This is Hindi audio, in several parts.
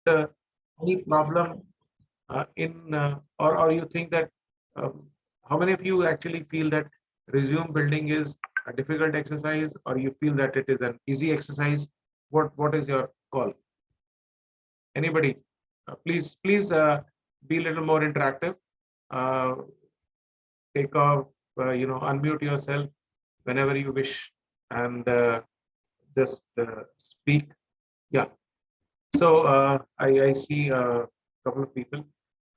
any problem in or you think that how many of you actually feel that resume building is a difficult exercise, or you feel that it is an easy exercise? What is your call? Anybody? Please be a little more interactive. Uh, Take off, unmute yourself whenever you wish, and just speak. Yeah. So I see a couple of people.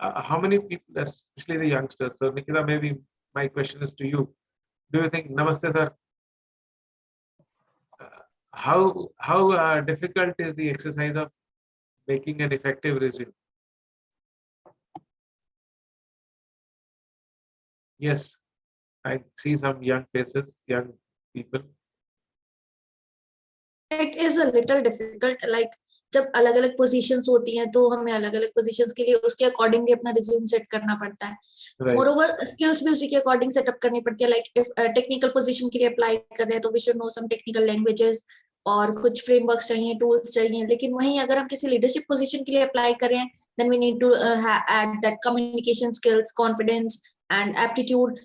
How many people, especially the youngsters? So Nikita, maybe my question is to you. Do you think, Namaste, sir? How difficult is the exercise of making an effective resume? Yes, I see some young faces, young people. It is a little difficult. Like जब अलग अलग पोजीशंस होती हैं तो हमें अलग अलग पोजीशंस के लिए उसके अकॉर्डिंगली अपना रिज्यूम सेट करना पड़ता है। मोरओवर स्किल्स भी उसी के अकॉर्डिंग सेटअप करनी पड़ती है। लाइक इफ टेक्निकल पोजीशन के लिए अप्लाई कर रहे हैं तो we should know some technical languages और कुछ फ्रेमवर्क्स चाहिए, टूल्स चाहिए। लेकिन वहीं अगर हम किसी लीडरशिप पोजीशन के लिए अप्लाई कर रहे हैं then we need to add that communication skills, confidence and aptitude.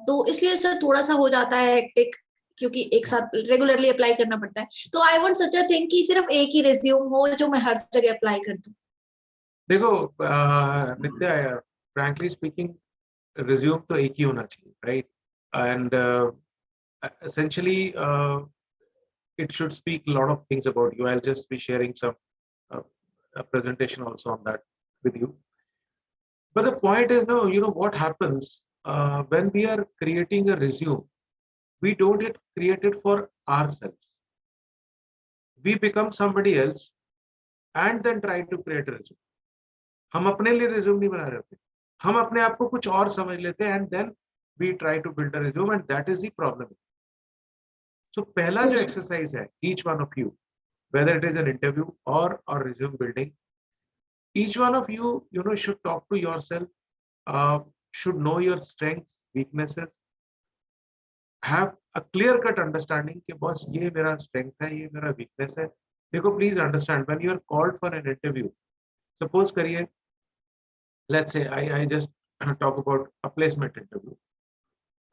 तो इसलिए सर थोड़ा सा हो जाता है हेक्टिक, क्योंकि एक साथ रेगुलरली अप्लाई करना पड़ता है। तो I want such a thing कि सिर्फ एक ही रिज्यूम हो जो मैं हर जगह अप्लाई कर दूं। देखो नित्या, फ्रैंकली स्पीकिंग रिज्यूम तो एक ही होना चाहिए, right? And essentially it should speak a lot of things about you. I'll just be sharing some a presentation also on that with you. But the point is, now, what happens when we are creating a resume, we don't get created for ourselves. We become somebody else and then try to create a resume. हम अपने लिए रिज्यूम नहीं बना रहे होते, हम अपने आप को कुछ और समझ लेते हैं, and then we try to build a resume, and that is the problem. So पहला जो एक्सरसाइज है, each one of you, whether it is an interview or resume building, each one of you, should talk to yourself, should know your strengths, weaknesses, have a clear cut understanding कि बॉस ये मेरा strength है, ये मेरा weakness है। देखो, please understand, when you are called for an interview, suppose करिए, let's say I just talk about a placement interview.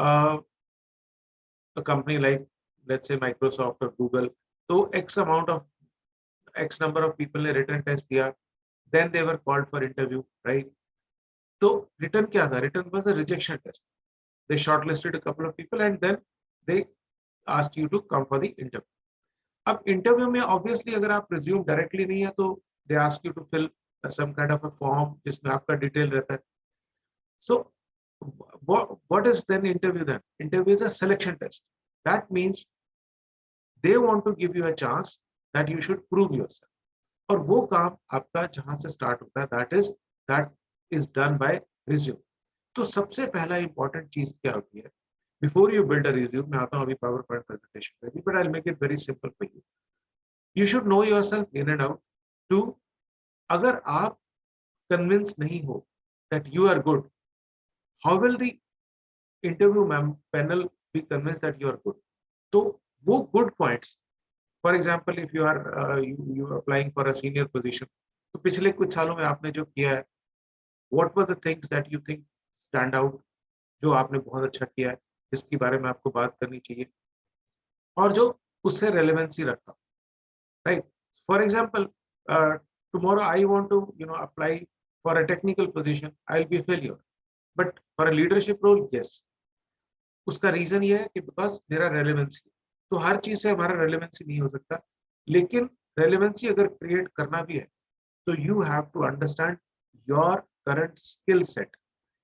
A company like, let's say, Microsoft or Google, so X number of people ने written test दिया, then they were called for interview, right? तो written क्या था? Written was a rejection test. They shortlisted a couple of people and then they asked you to come for the interview. अब interview में obviously अगर आप resume directly नहीं है तो they ask you to fill some kind of a form जिसमें आपका detail रहता है. So what is then interview then? Interview is a selection test. That means they want to give you a chance that you should prove yourself. और वो काम आपका जहां से स्टार्ट होता है, that is done by resume. तो सबसे पहला इंपॉर्टेंट चीज क्या होती है before you build a resume? मैं आता हूं अभी पावर पॉइंट प्रेजेंटेशन में, but I will make it very simple for you. You should know yourself in and out. Too, अगर आप कन्विंस नहीं हो that you are good, how will the interview panel be convince that you are good? तो वो good points, for example if you are you applying for a senior position, तो पिछले कुछ सालों में आपने जो किया है, what were the things that you think stand out, जो आपने बहुत अच्छा किया है, जिसके बारे में आपको बात करनी चाहिए और जो उससे रेलेवेंसी रखता, right? For example, tomorrow I want to apply for a technical position, I'll be a failure, but for a leadership role, yes. उसका रीजन ये है कि बिकॉज मेरा रेलेवेंसी, तो हर चीज से हमारा रेलेवेंसी नहीं हो सकता, लेकिन रेलेवेंसी अगर क्रिएट करना भी है तो you have to understand your current skill set,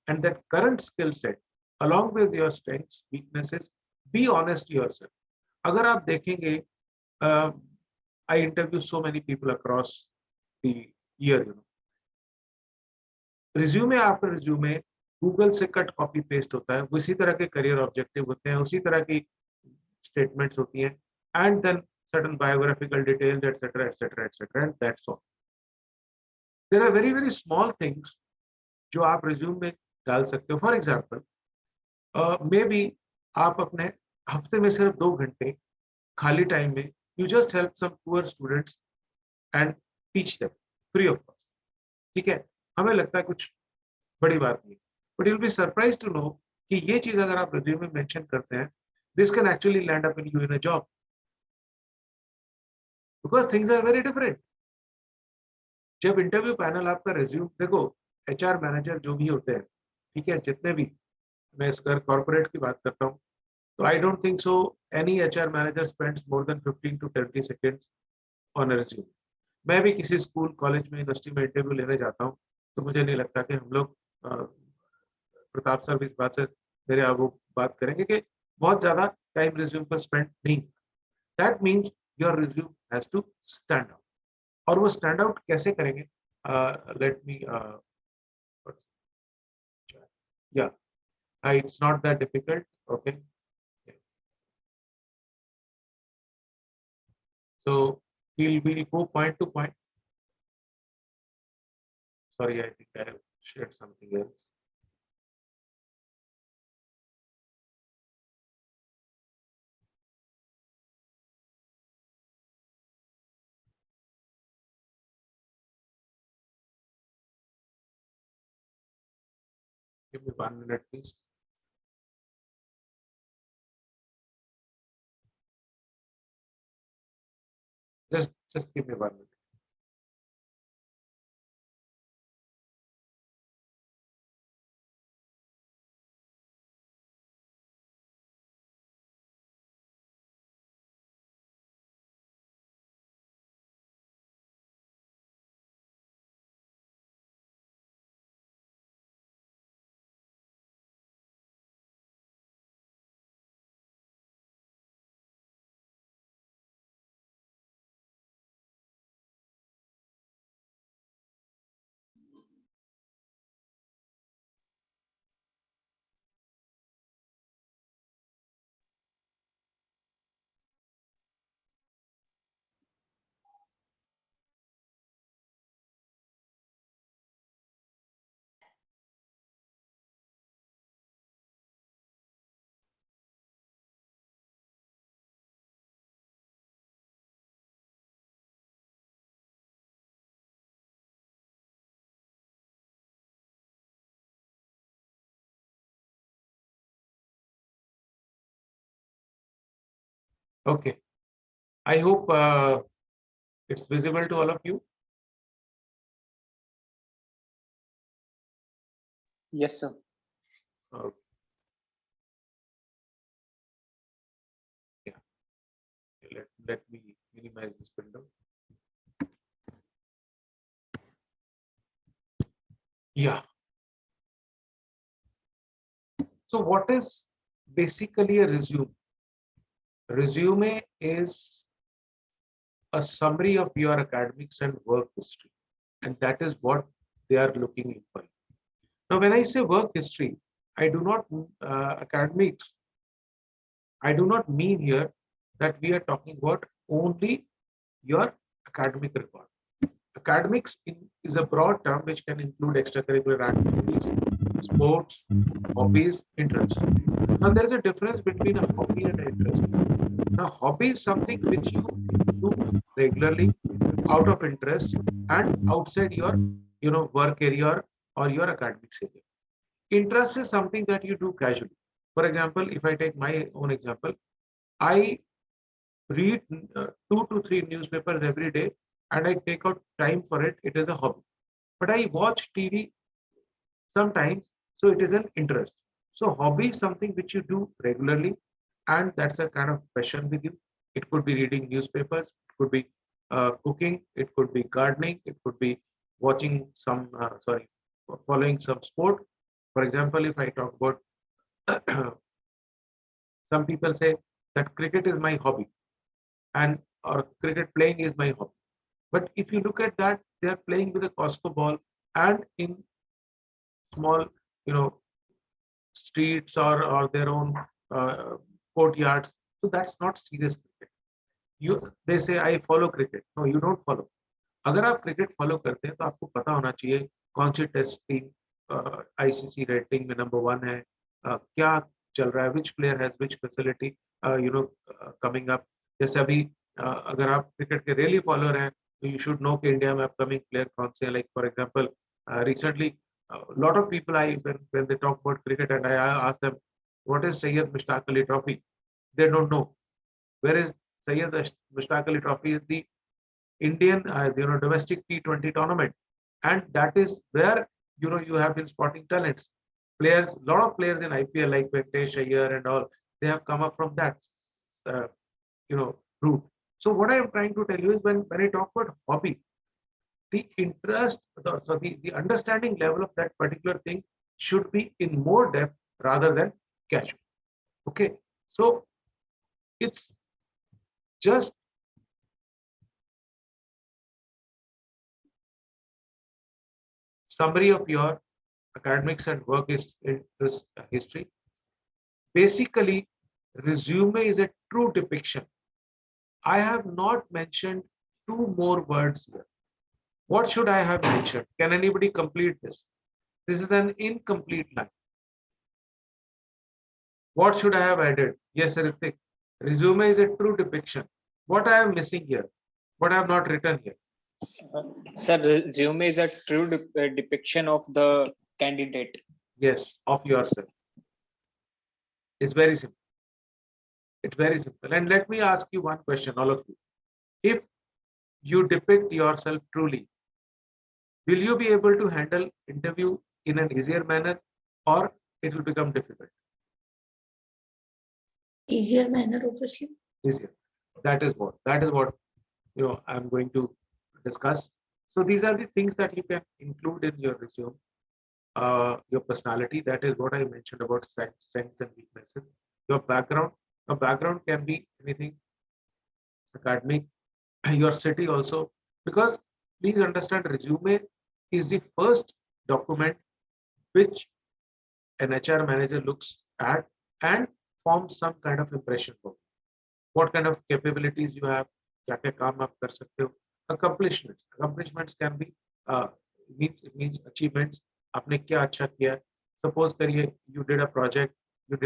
and that current skill set along with your strengths, weaknesses, be honest yourself. अगर आप देखेंगे, I interview so many people across the year, resume after resume Google से कट कॉपी पेस्ट होता है, उसी तरह के करियर ऑब्जेक्टिव होते हैं, उसी तरह की स्टेटमेंट्स होती हैं, and then certain biographical details, etc, etc, etc, and that's all. There are very very small things जो आप रिज्यूम में डाल सकते हो. फॉर एग्जाम्पल, मे बी आप अपने हफ्ते में सिर्फ 2 घंटे खाली टाइम में you just help some poor students and teach them. Free of cost, ठीक है। हमें लगता है कुछ बड़ी बात नहीं, but you will be surprise to know कि ये चीज अगर आप रिज्यूमे में मेंशन करते हैं, this can actually land up in you in a job, because things are very different. जब इंटरव्यू पैनल आपका रिज्यूम देखो, एचआर मैनेजर जो भी होते हैं, ठीक है, जितने भी, मैं इस कॉर्पोरेट की बात करता हूँ, तो I don't think so any HR manager spends more than 15 to 20 seconds on a resume. मैं भी किसी स्कूल, कॉलेज में, यूनिवर्सिटी में इंटरव्यू लेने जाता हूँ, तो मुझे नहीं लगता कि हम लोग, प्रताप सर भी इस बात से मेरे वो बात करेंगे कि बहुत ज्यादा टाइम रिज्यूम पर स्पेंड नहीं। That means your resume has to stand out. और वो स्टैंड आउट कैसे करेंगे? लेट मी या it's not that difficult, okay. So we'll go point to point. Sorry, I think I have shared something else. Give me 1 minute, please. Just give me 1 minute. Okay. I hope it's visible to all of you. Yes, sir. Okay. Yeah. Let me minimize this window. Yeah. So what is basically a resume? Resume is a summary of your academics and work history, and that is what they are looking for. Now, when I say work history, I do not academics. I do not mean here that we are talking about only your academic record. Academics is a broad term which can include extracurricular activities, sports, hobbies, interests. Now, there is a difference between a hobby and an interest. Now, hobby is something which you do regularly out of interest and outside your, work area or your academics area. Interest is something that you do casually. For example, if I take my own example, I read 2 to 3 newspapers every day and I take out time for it. It is a hobby. But I watch TV sometimes, so it is an interest. So hobby is something which you do regularly, and that's a kind of passion with you. It could be reading newspapers, it could be cooking, it could be gardening, it could be watching some, following some sport. For example, if I talk about some people say that cricket is my hobby and or cricket playing is my hobby. But if you look at that, they are playing with a Costco ball and in small, streets or their own courtyards. So that's not serious cricket. They say I follow cricket. No, you don't follow. अगर आप क्रिकेट फॉलो करते हैं तो आपको पता होना चाहिए कौन सी टेस्ट टीम आईसीसी रेटिंग में नंबर 1 है, क्या चल रहा है, विच player has which facility coming up. जैसे अभी अगर आप क्रिकेट के रियली फॉलोअर हैं, you should know कि इंडिया में upcoming player कौन से हैं. Like for example, recently a lot of people when they talk about cricket and I ask them what is Syed Mushtaq Ali Trophy, they don't know. Whereas Syed Mushtaq Ali Trophy is the Indian domestic T20 tournament, and that is where you have been spotting talents. Players, lot of players in IPL like Venkatesh Iyer and all, they have come up from that uh, route. So what I am trying to tell you is when I talk about hobby, the interest, the understanding level of that particular thing should be in more depth rather than casual. Okay, so it's just summary of your academics and work is history. Basically, resume is a true depiction. I have not mentioned two more words here. What should I have mentioned? Can anybody complete this? This is an incomplete line. What should I have added? Yes, Ritik. Resume is a true depiction. What I am missing here? What I have not written here? Sir, resume is a true depiction of the candidate. Yes, of yourself. It's very simple. It's very simple. And let me ask you one question, all of you. If you depict yourself truly, will you be able to handle interview in an easier manner, or it will become difficult? Easier manner, obviously. Easier. That is what I'm going to discuss. So these are the things that you can include in your resume. Your personality, that is what I mentioned about strengths and weaknesses. Your background. Your background can be anything academic, your city also, because please understand, resume is the first document which an HR manager looks at and forms some kind of impression for what kind of capabilities you have, क्या क्या काम आप कर सकते हो. Accomplishments can be means achievements. आपने क्या अच्छा किया. Suppose करिए you did a project, you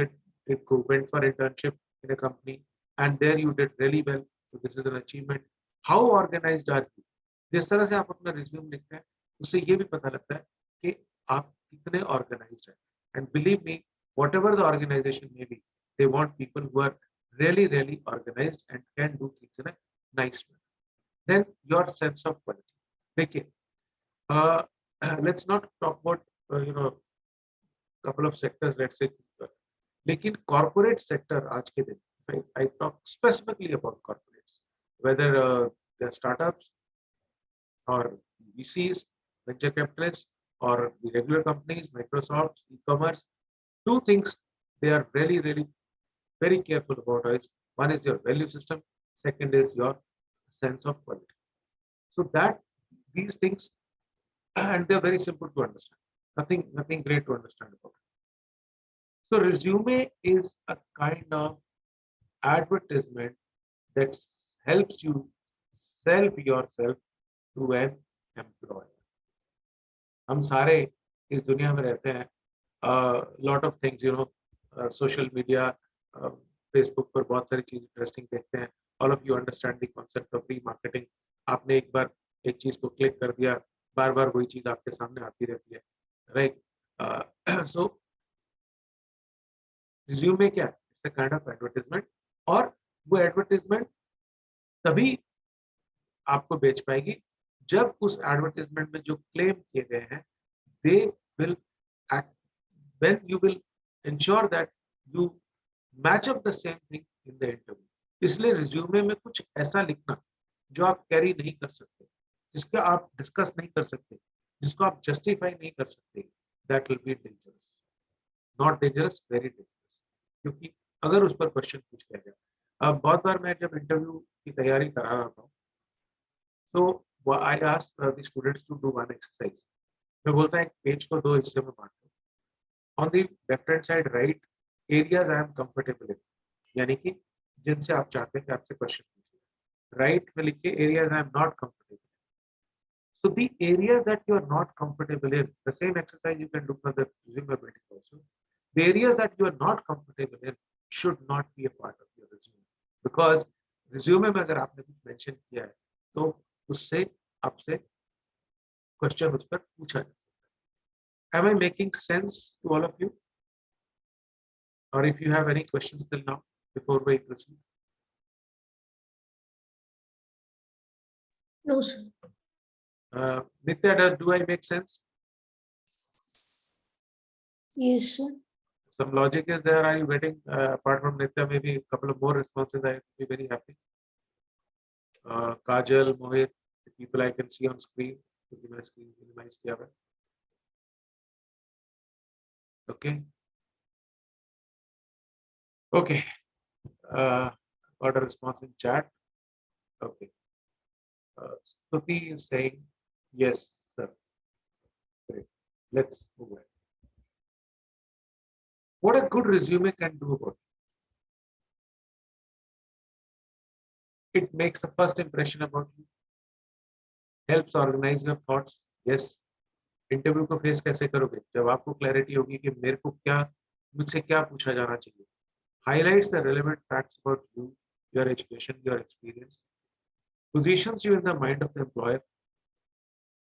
went for internship in a company and there you did really well. So this is an achievement. How organized are you? जिस तरह से आप अपना रिज्यूम लिखते हैं उससे ये भी पता लगता है कि आप कितने ऑर्गेनाइज्ड हैं. And believe me, whatever the organization may be, they want people who are really organized and can do things in a nice way. Then your sense of quality. देखिए, let's not talk about couple of sectors, let's say, लेकिन corporate sector आज के दिन, I talk specifically about corporates, whether they're startups or VCs, venture capitalists, or the regular companies, Microsoft, e-commerce. Two things they are really very careful about is, one is your value system, second is your sense of quality. So that these things, and they're very simple to understand. Nothing great to understand about it. So resume is a kind of advertisement that helps you sell yourself to an employer. हम सारे इस दुनिया में रहते हैं. Lot of things, social media, Facebook पर बहुत सारी चीज इंटरेस्टिंग देखते हैं. All of you understand the concept of remarketing. आपने एक बार एक चीज को क्लिक कर दिया, बार बार वही चीज आपके सामने आती रहती है, राइट? सो रिज्यूमे क्या है? It's a kind of advertisement, और वो एडवर्टाइजमेंट तभी आपको बेच पाएगी जब उस एडवर्टाइजमेंट में जो क्लेम किए गए हैं, they will act, when you will ensure that you match up the same thing in the interview. इसलिए रिज्यूमे में कुछ ऐसा लिखना जो आप कैरी नहीं कर सकते, जिसका आप डिस्कस नहीं कर सकते, जिसको आप जस्टिफाई नहीं कर सकते, that will be dangerous. Not dangerous, very dangerous. क्योंकि अगर उस पर क्वेश्चन पूछ लिया जाए, अब बहुत बार मैं जब इंटरव्यू की तैयारी करा रहा था, तो I ask the students to do one exercise. मैं बोलता है एक पेज को दो हिस्से में बांट दो. On the left hand side right areas I am comfortable in, यानी कि जिनसे आप चाहते हैं कि आपसे क्वेश्चन पूछे. राइट में लिखिए areas I am not comfortable. So the areas that you are not comfortable in, the same exercise you can do for the resume building also. The areas that you are not comfortable in should not be a part of your resume, because resume में अगर आपने कुछ mention किया है, तो उससे आपसे क्वेश्चन उस पर पूछा जा सकता है। Am I making sense to all of you? Or if you have any questions till now before we proceed? No, sir. Nitya, do I make sense? Yes, sir. Some logic is there. Are you getting, apart from Nitya, maybe a couple of more responses? I will be very happy. Kajal, Mohit, the people I can see on screen. My screen minimize किया है. Okay. Okay. Got a response in chat. Okay. Stuti is saying yes, sir. Great. Let's move on. What a good resume can do about it. It makes a first impression about you. Helps organize your thoughts. Yes. Interview को फेस कैसे करोगे जब आपको क्लैरिटी होगी कि मेरे को क्या मुझसे क्या पूछा जाना चाहिए. Highlights the relevant facts about you, your education, your experience. Positions you in the mind of the employer,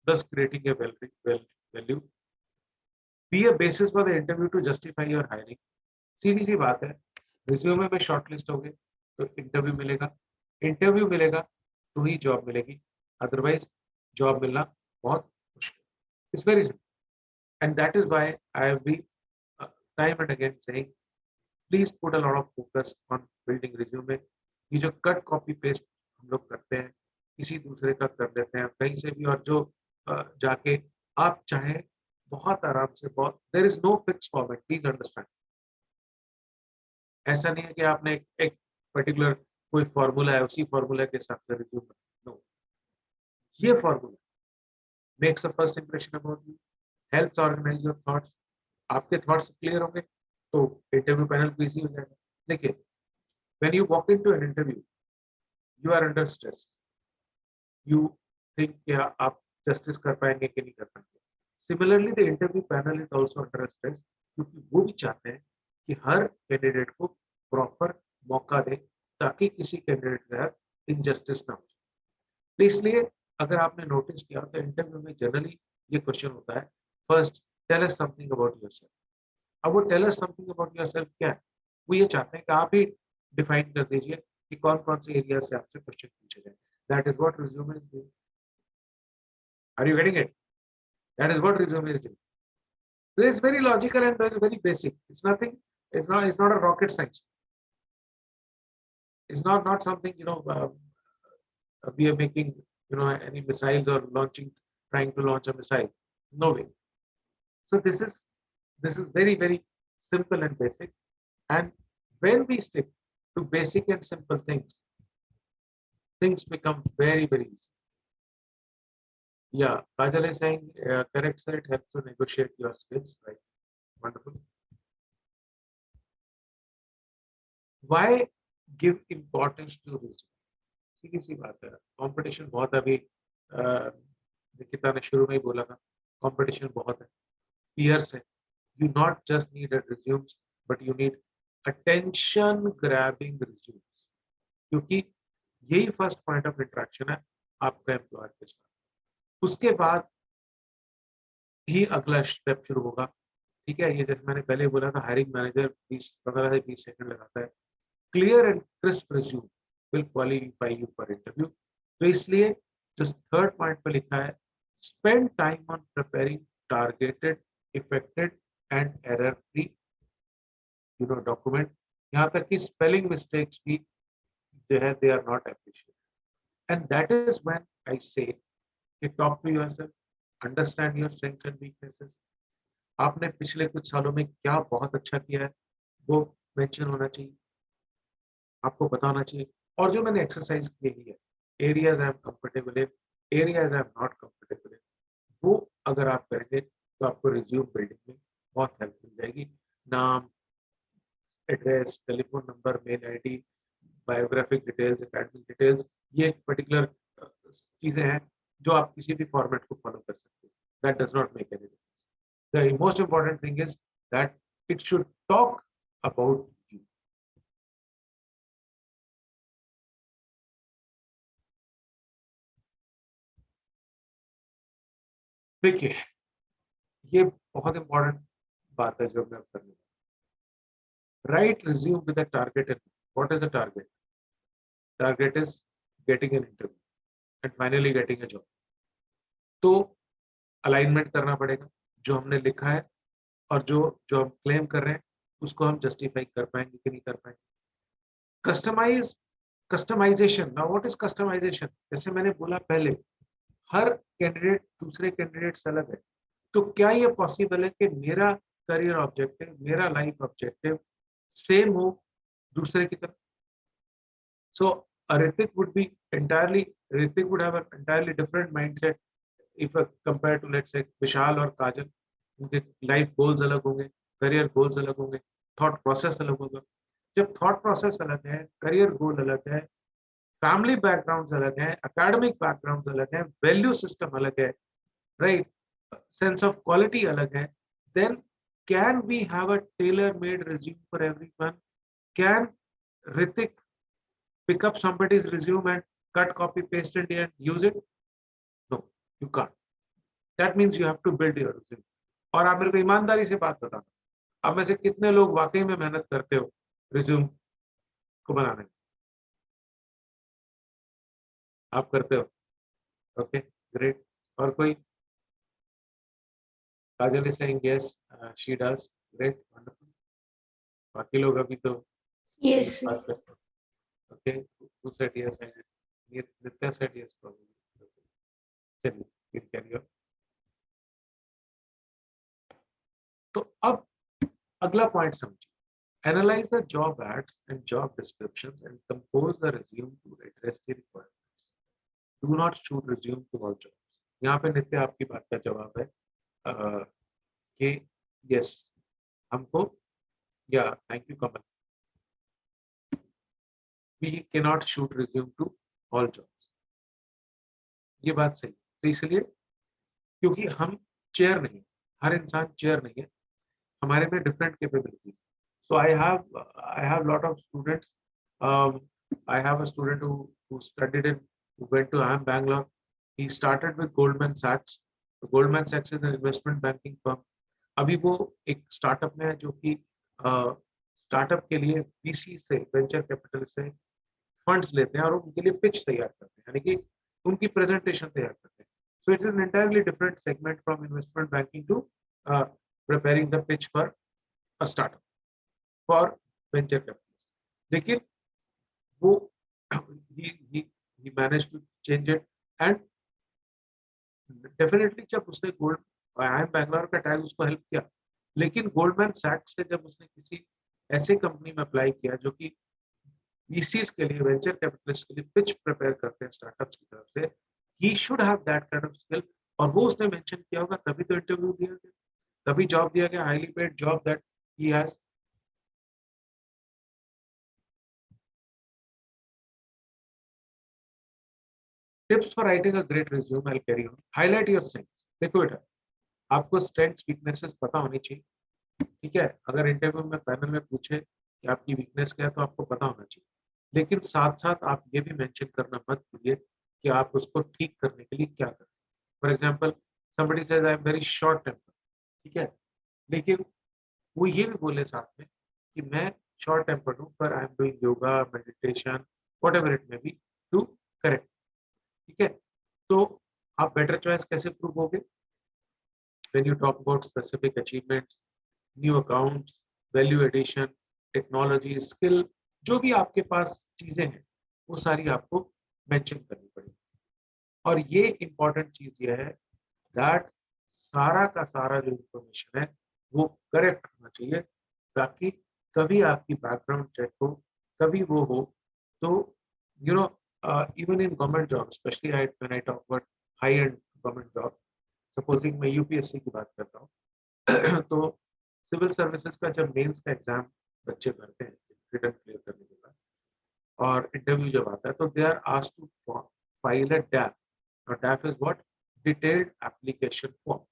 thus creating a value. Be a basis for the interview to justify your hiring. सीधी सी बात है, रिज्यूमे में शॉर्टलिस्ट होगे तो इंटरव्यू मिलेगा तो ही जॉब मिलेगी, अदरवाइज जॉब मिलना बहुत मुश्किल. It's very simple. And that is why I have been time and again saying, please put a lot of focus on building resume. ये जो कट कॉपी पेस्ट हम लोग करते हैं, किसी दूसरे का कर देते हैं कहीं से भी, और जो जाके आप चाहे बहुत आराम से, बहुत, there is no fixed format, please understand. ऐसा नहीं है कि आपने एक पर्टिकुलर कोई फॉर्मूला है, उसी फॉर्मूला के हिसाब से रिज्यूम. नो, ये formula makes a first impression about you, helps organise your thoughts. आपके थॉट्स क्लियर होंगे तो इंटरव्यू पैनल को इजी हो जाएगा. देखिए, when you walk into an interview, you are under stress. You think कि आप जस्टिस कर पाएंगे कि नहीं कर पाएंगे. Similarly the interview panel is also under stress, क्योंकि वो भी चाहते हैं कि हर कैंडिडेट को प्रॉपर मौका दें ताकि किसी कैंडिडेट के साथ इनजस्टिस ना हो. तो इसलिए अगर आपने नोटिस किया तो इंटरव्यू में जनरली ये क्वेश्चन होता है, first tell us something about yourself. अब वो tell us something about yourself क्या है, वो ये चाहते हैं कि आप ही डिफाइन कर दीजिए कि कौन कौन से एरिया से आपसे क्वेश्चन पूछे जाए. That is what resume is doing. Are you getting it? That is what resume is doing. So it's very logical and very basic. It's nothing. It's not a rocket science. It's not something, we are making, any missiles or trying to launch a missile. No way. So this is very, very simple and basic. And when we stick to basic and simple things, things become very, very easy. Yeah, Kajal is saying, correct, sir, it helps to negotiate your skills, right? Wonderful. Why give importance to resume? सीधी सी बात है, कंपटीशन बहुत. अभी निकिता ने शुरू में ही बोला था, कंपटीशन बहुत है, फियर्स है. You not just need a resumes, but you need attention grabbing resumes, क्योंकि यही फर्स्ट पॉइंट ऑफ इंटरेक्शन है आपका एम्प्लॉयर के साथ. उसके बाद ही अगला स्टेप शुरू होगा. ठीक है, ये जैसे मैंने पहले बोला था, हायरिंग मैनेजर 15 से 20 सेकंड लगाता है. Clear and crisp resume will qualify you for interview. तो इसलिए जो थर्ड पॉइंट पे लिखा है, spend time on preparing targeted, effected and error free document. यहाँ तक कि स्पेलिंग मिस्टेक्स भी जो है, they are not appreciated. And that is when I say talk to yourself, understand your strengths and weaknesses. आपने पिछले कुछ सालों में क्या बहुत अच्छा किया है वो मेंशन होना चाहिए, आपको बताना चाहिए. और जो मैंने एक्सरसाइज की है, areas I am comfortable in, areas I am not comfortable in, वो अगर आप करेंगे तो आपको रिज्यूम बिल्डिंग में बहुत हेल्प मिल जाएगी. नाम, address, telephone number, mail ID, biographic details, academic details, ये एक पर्टिकुलर चीजें हैं जो आप किसी भी फॉर्मेट को फॉलो कर सकते हो. That does not make any difference. The most important thing is that it should talk about देखिए, ये बहुत इंपॉर्टेंट बात है जो मैं अब करने वाला। Right resume with a target. What is a target? Target is getting an interview and finally getting a job. तो अलाइनमेंट करना पड़ेगा, जो हमने लिखा है और जो जो हम क्लेम कर रहे हैं उसको हम जस्टिफाई कर पाएंगे कि नहीं कर पाएंगे। Customisation. Now what is customisation? जैसे मैंने बोला पहले, हर कैंडिडेट दूसरे कैंडिडेट से अलग है। तो क्या ये पॉसिबल है कि मेरा करियर ऑब्जेक्टिव, मेरा लाइफ ऑब्जेक्टिव सेम हो दूसरे की तरफ? सो Ritik would have an entirely different mindset if compared to, let's say, विशाल और काजल। उनके लाइफ गोल्स अलग होंगे, करियर गोल्स अलग होंगे, थॉट प्रोसेस अलग होगा। जब थॉट प्रोसेस अलग है, करियर गोल अलग है, फैमिली बैकग्राउंड अलग है, एकेडमिक बैकग्राउंड अलग है, वैल्यू सिस्टम अलग है, राइट, सेंस ऑफ क्वालिटी अलग है, then can we have a tailor made resume for everyone? Can Ritik pick up somebody's resume and cut, copy, paste it and use it? No, you can't. That means you have to build your resume. और आप मेरे को ईमानदारी से बात बताना, आप में से कितने लोग वाकई में मेहनत करते हो रिज्यूम को बनाने में? आप करते हो? Okay, great. और कोई? Kajal is saying yes, she does. Great, wonderful. बाकी लोग अभी तो Yes. बात करते हैं। Okay, who said yes? Nitya said yes probably. चलिए, फिर कैरी ऑन। तो अब अगला पॉइंट समझिए। Analyze the job ads and job descriptions and compose the resume to address the requirements. Do not shoot resume to all jobs. यहाँ पे नित्य आपकी बात का जवाब है कि यस, हमको, या thank you Kamal, we cannot shoot resume to all jobs. ये बात सही। तो इसलिए, क्योंकि हम चेयर नहीं, हर इंसान चेयर नहीं है, हमारे में different capabilities. So I have lot of students. I have a student who studied who went to IIM Bangalore. He started with Goldman Sachs. Goldman Sachs is an investment banking firm. अभी वो एक स्टार्टअप में है जो कि स्टार्टअप के लिए VC से, वेंचर कैपिटल से फंड्स लेते हैं और उनके लिए पिच तैयार करते हैं, यानी कि उनकी प्रेजेंटेशन तैयार करते हैं। So it is an entirely different segment from investment banking to preparing the pitch for a startup, for venture capital। लेकिन वो he managed to change it and definitely जब उसने IIM बैंगलोर का टैग उसको हेल्प किया, लेकिन गोल्डमैन सैक्स से जब उसने किसी ऐसे कंपनी में अप्लाई किया जो कि VCs के लिए, वेंचर कैपिटलिस्ट के लिए पिच प्रिपेयर करते हैं स्टार्टअप्स की तरफ से, he should have that kind of skill। और वो उसने मेंशन किया होगा, तभी तो इंटरव्यू दिया गया, तभी जॉब दिया गया, highly paid job that he has। Tips for writing a great resume, I'll carry on. Highlight your strengths। देखो बेटा, आपको स्ट्रेंथ्स वीकनेसेस पता होनी चाहिए, ठीक है? अगर इंटरव्यू में पैनल में पूछे कि आपकी वीकनेस क्या है तो आपको पता होना चाहिए, लेकिन साथ साथ आप ये भी मेंशन करना मत भूलिए कि आप उसको ठीक करने के लिए क्या करें। For example, somebody says I am very short temper, ठीक है, लेकिन वो ये भी बोले साथ में कि मैं शॉर्ट टेम्पर्ड हूँ पर I am doing yoga, meditation, whatever it may be, to correct, ठीक है? तो आप बेटर चॉइस कैसे प्रूव होगे? When you talk about specific achievements, new accounts, value addition, technology, skill, जो भी आपके पास चीजें हैं वो सारी आपको मेंशन करनी पड़ेगी। और ये इंपॉर्टेंट चीज ये है दैट सारा का सारा जो इंफॉर्मेशन है वो करेक्ट होना चाहिए, ताकि कभी आपकी बैकग्राउंड चेक हो, कभी वो हो, तो you know, even in government jobs, especially when I talk about high-end government jobs, supposing मैं UPSC की बात करता हूँ तो सिविल सर्विसेज का जब मेंस का एग्जाम बच्चे भरते हैं रिटर्न क्लियर करने के बाद, और इंटरव्यू जब आता है तो they are asked to file a DAF. और DAF is what? Detailed application form,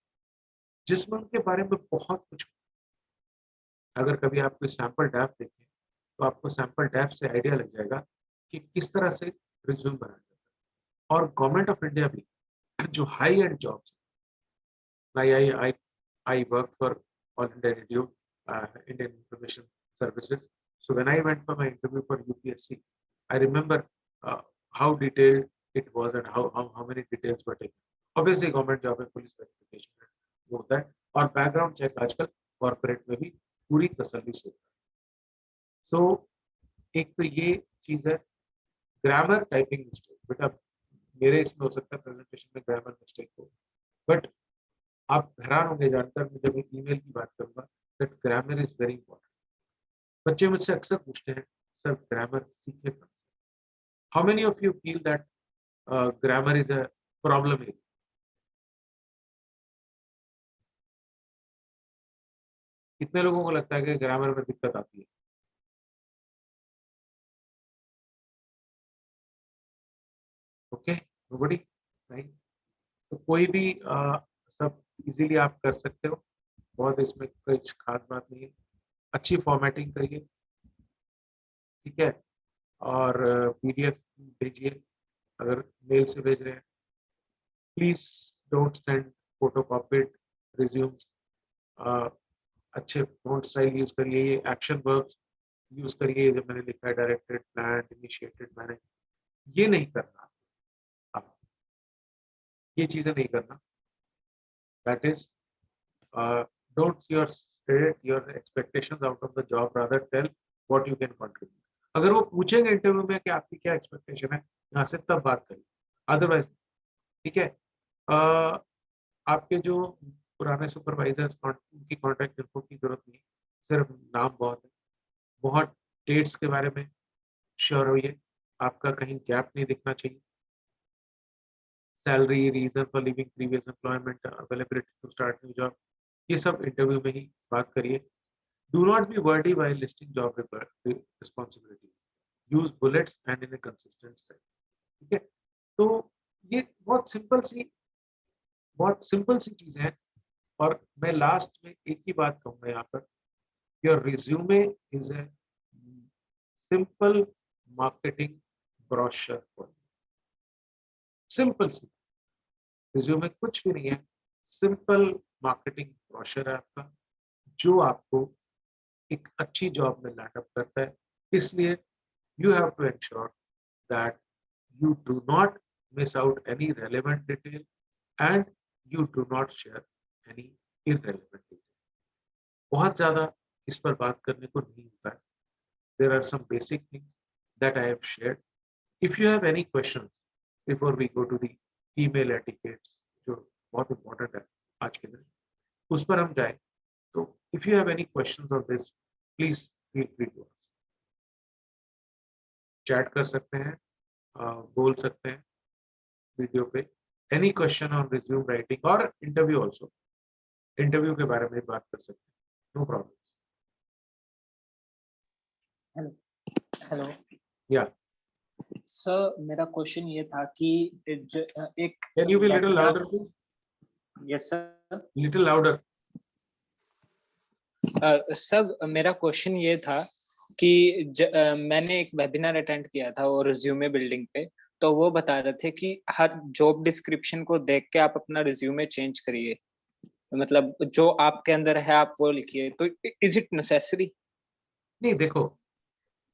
जिसमें उनके बारे में बहुत कुछ। अगर कभी आप कोई सैंपल डैफ देखें तो आपको सैंपल डैफ से आइडिया लग जाएगा कि किस तरह से रिज्यूम बनाया जाता है। और गवर्नमेंट ऑफ इंडिया भी जो high and jobs, I worked for All India Radio, Indian Information Services. So when I went for my interview for UPSC, I remember how detailed it was and how many details were taken. Obviously, government job है, police verification है, वो होता है, और background check आजकल corporate में भी पूरी तसल्ली से होता है. So एक तो ये चीज है, ग्रामर टाइपिंग मिस्टेक. बेटा मेरे इसमें हो सकता है प्रेजेंटेशन में ग्रामर मिस्टेक हो, बट आप हैरान होंगे जानकर मैं जब ईमेल की बात करूंगा that grammar is very important. बच्चे मुझसे अक्सर पूछते हैं सर ग्रामर सीखे कौन से. How many of you feel that grammar is a problem? कितने लोगों को लगता है कि ग्रामर में दिक्कत आती है? Okay, nobody, right. तो कोई भी सब इजीली आप कर सकते हो, बहुत इसमें कुछ खास बात नहीं है. अच्छी फॉर्मेटिंग करिए, ठीक है, और पीडीएफ भेजिए. अगर मेल से भेज रहे हैं, प्लीज डोंट सेंड फोटोकॉपीड रिज्यूम्स. अच्छे फोंट स्टाइल यूज करिए, ये एक्शन वर्ब्स यूज करिए, जब मैंने लिखा है डायरेक्टेड, प्लान, इनिशिएटेड, मैनेज, ये नहीं करना. आप ये चीजें नहीं करना. That is don't state your expectations out of the job, rather tell what you can contribute. अगर वो पूछेंगे इंटरव्यू में कि आपकी क्या एक्सपेक्टेशन है, यहाँ से तब बात करिए, अदरवाइज ठीक है. आपके जो पुराने सुपरवाइजर्स, उनकी कॉन्टैक्ट इन्फो की जरूरत नहीं, सिर्फ नाम बहुत है. बहुत डेट्स के बारे में श्योर होइए, आपका कहीं गैप नहीं दिखना चाहिए. Salary, reason for living previous employment, availability to start new job, ये सब इंटरव्यू में ही बात करिए. Do not be wordy while listing job responsibilities. Use bullets and in a consistent style. ठीक है, तो ये बहुत सिंपल सी चीजें हैं. और मैं लास्ट में एक ही बात कहूंगा यहाँ पर, your resume is a simple marketing brochure for you. Simple सी रिज्यूमे कुछ भी नहीं है, सिंपल मार्केटिंग ब्रोशर है आपका, जो आपको एक अच्छी जॉब में लैंड अप करता है. इसलिए you have to ensure that you do not miss out any relevant detail and you do not share any irrelevant detail. बहुत ज़्यादा इस पर बात करने को नहीं होता है. There are some basic things that I have shared. If you have any questions before we go to the email etiquettes, जो बहुत important है आज के दिन, उस पर हम जाए. तो if you have any questions on this, please feel free to ask. Chat कर सकते हैं, बोल सकते हैं वीडियो पे. Any question on resume writing और इंटरव्यू ऑल्सो, इंटरव्यू के बारे में बात कर सकते हैं, नो प्रॉब्लम. हेलो या सर, मेरा क्वेश्चन ये था कि एक can you be little louder please? Yes sir. Little louder. Sir, मेरा क्वेश्चन ये था कि मैंने एक वेबिनार अटेंड किया था और रिज्यूमे बिल्डिंग पे, तो वो बता रहे थे कि हर जॉब डिस्क्रिप्शन को देख के आप अपना रिज्यूमे चेंज करिए, मतलब जो आपके अंदर है आप वो लिखिए. तो इज इट नेसेसरी? नहीं, देखो,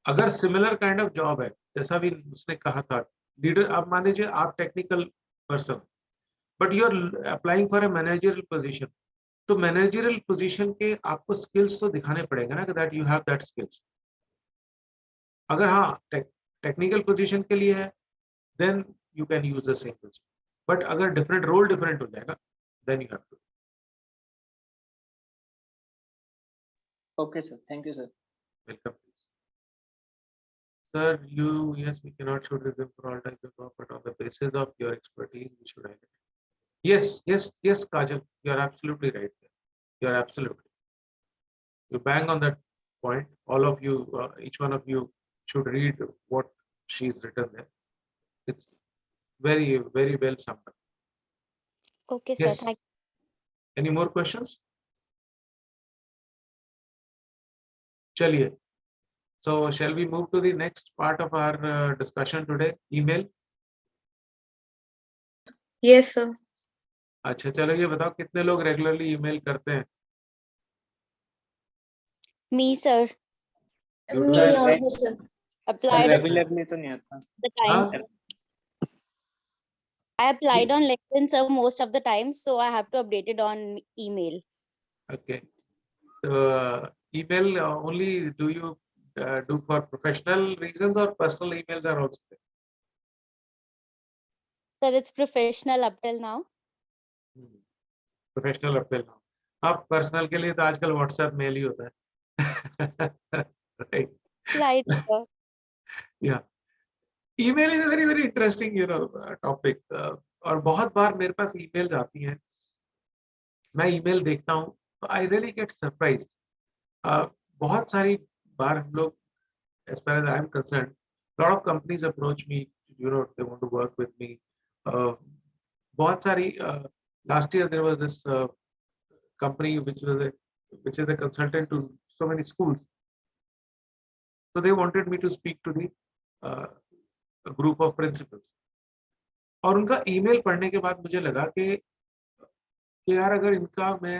अगर सिमिलर काइंड ऑफ जॉब है, जैसा भी उसने कहा था, लीडर, आप मान लीजिए आप technical person but you are applying for a managerial position, तो मैनेजरियल पोजीशन के आपको स्किल्स तो दिखाने पड़ेंगे ना, that you have that skills. अगर हाँ टेक्निकल पोजीशन के लिए है, then you can use the same position. But अगर डिफरेंट रोल डिफरेंट हो जाएगा, then you have to. Okay sir, thank you sir. Welcome. Sir, yes, we cannot show resume for all types of job, but on the basis of your expertise, we should identify. Yes, Kajal, you are absolutely right there. You are absolutely. You bang on that point. All of you, each one of you should read what she's written there. It's very, very well summed up. Okay, sir. Yes. Thank Any more questions? Chaliye. So shall we move to the next part of our discussion today? Email. Yes, sir. अच्छा चलो ये बताओ कितने लोग रेगुलरली ईमेल करते हैं? Me, sir. You do Me it? also, sir. Sir Applied regularly तो नहीं आता। the हाँ times. I applied on LinkedIn, sir, most of the times, so I have to update it on email. okay. So email only do you do for professional reasons or personal emails are also there? Sir, it's professional up till now. Professional appeal ना, अब पर्सनल के लिए तो आजकल व्हाट्सएप मेल ही होता है। Right, Right, sir. या email is very very interesting topic. और बहुत बार मेरे पास ईमेल्स आती हैं, मैं ईमेल देखता हूँ तो आई रियली गेट सरप्राइज। बहुत सारी बार हम लोग, as far as I am concerned, lot of companies approach me, they want to work with me. बहुत सारी last year there was this company which is a consultant to so many schools. So they wanted me to speak to the a group of principals. और उनका ईमेल पढ़ने के बाद मुझे लगा कि यार अगर इनका मैं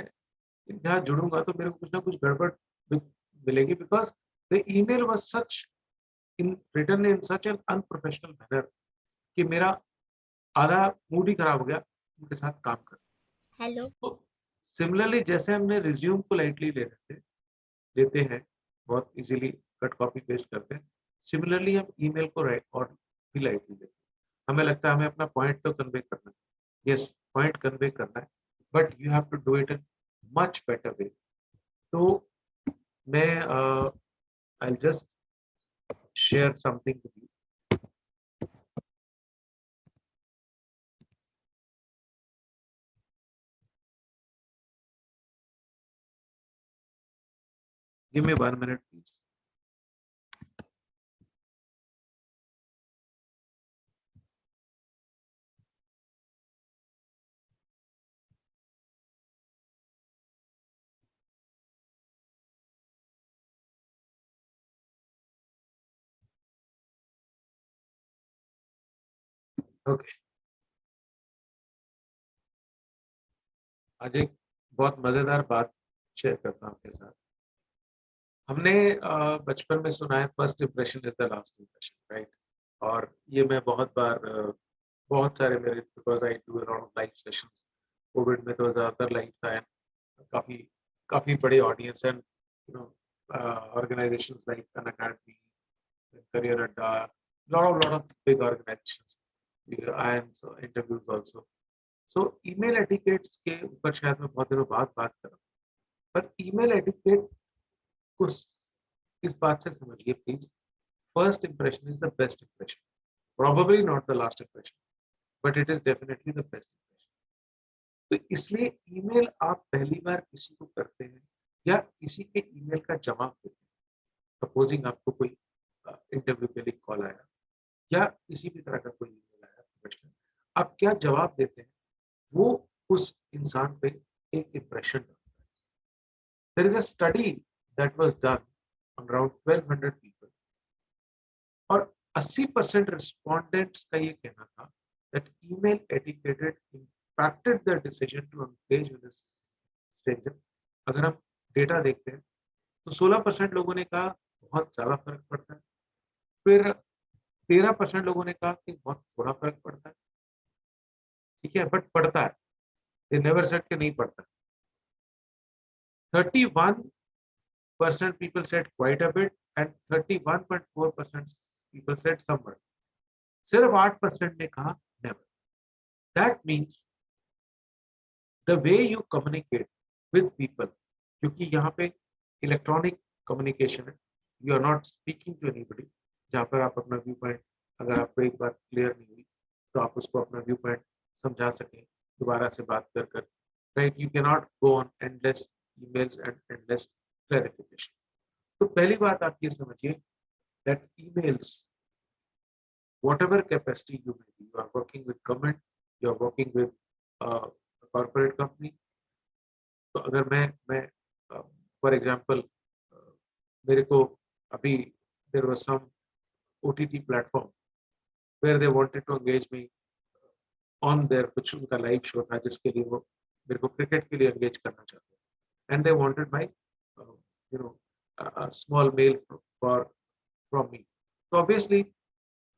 यहाँ जुड़ूंगा तो मेरे को कुछ ना कुछ गड़बड़ मिलेगी, because the email was such in written in such an unprofessional manner कि मेरा आधा मूड ही खराब हो गया उनके साथ काम कर। Hello. तो सिमिलरली जैसे हमने रिज्यूम को लाइटली लेते हैं, बहुत इजीली कट कॉपी पेस्ट करते हैं, सिमिलरली हम ईमेल को और भी लाइटली लेते हैं। हमें लगता है हमें अपना पॉइंट तो कन्वे करना है, यस पॉइंट कन्वे करना है, but you have to do it in much better way. तो मैं I just share something with you. Give me 1 minute, please. Okay. आज एक बहुत मजेदार बात शेयर करता हूँ आपके साथ। हमने बचपन में सुना है first impression is the last impression, right? और ये मैं बहुत बार बहुत सारे मेरे, because I do a lot of live sessions, Covid में तो ज़्यादातर लाइव था, काफ़ी काफ़ी बड़े audience and organisations like Unacademy, career अड्डा, lot of big organizations, and interviews also. So email etiquettes के ऊपर शायद मैं बहुत दिनों बाद बात कर रहा हूँ, पर ईमेल एटिकेट को इस बात से समझिए please, first impression is the best impression, probably not the last impression, but it is definitely the best impression. तो इसलिए ईमेल आप पहली बार किसी को करते हैं या किसी के ईमेल का जवाब देते हैं, सपोजिंग आपको कोई इंटरव्यू के लिए कॉल आया या किसी भी तरह का कोई ईमेल आया प्रोफेशनल, आप क्या जवाब देते हैं वो उस इंसान पे एक इंप्रेशन डालता है। There is a study that was done on around 1200 people, और 80% रिस्पोंडेंट्स का ये कहना था that email etiquette impacted their decision to engage with a stranger। अगर हम डेटा देखते हैं तो 16% लोगों ने कहा बहुत ज्यादा फर्क पड़ता है, फिर 13% लोगों ने कहा कि बहुत थोड़ा फर्क पड़ता है, ठीक है, बट पड़ता है, they never said कि नहीं पड़ता। 31% people said quite a bit and 31.4% people said somewhat। सिर्फ 8% ने कहा never। That means the way you communicate with people, क्योंकि यहाँ पे इलेक्ट्रॉनिक कम्युनिकेशन है, you are not speaking to anybody, जहाँ पर आप अपना व्यू पॉइंट, अगर आपको एक बार क्लियर नहीं हुई तो आप उसको अपना व्यू पॉइंट समझा सकें दोबारा से बात कर, right? You can not go on endless emails and endless clarification. तो पहली बात आप ये समझिए that emails, whatever capacity you may be, you are working with government, you are working with a corporate company। तो अगर मैं फॉर एग्जांपल मेरे को अभी there was some OTT platform where they wanted to engage me on there, कुछ उनका लाइव शो था जिसके लिए वो मेरे को क्रिकेट के लिए एंगेज करना चाहते हैं, and they wanted my you know small mail for from me. So obviously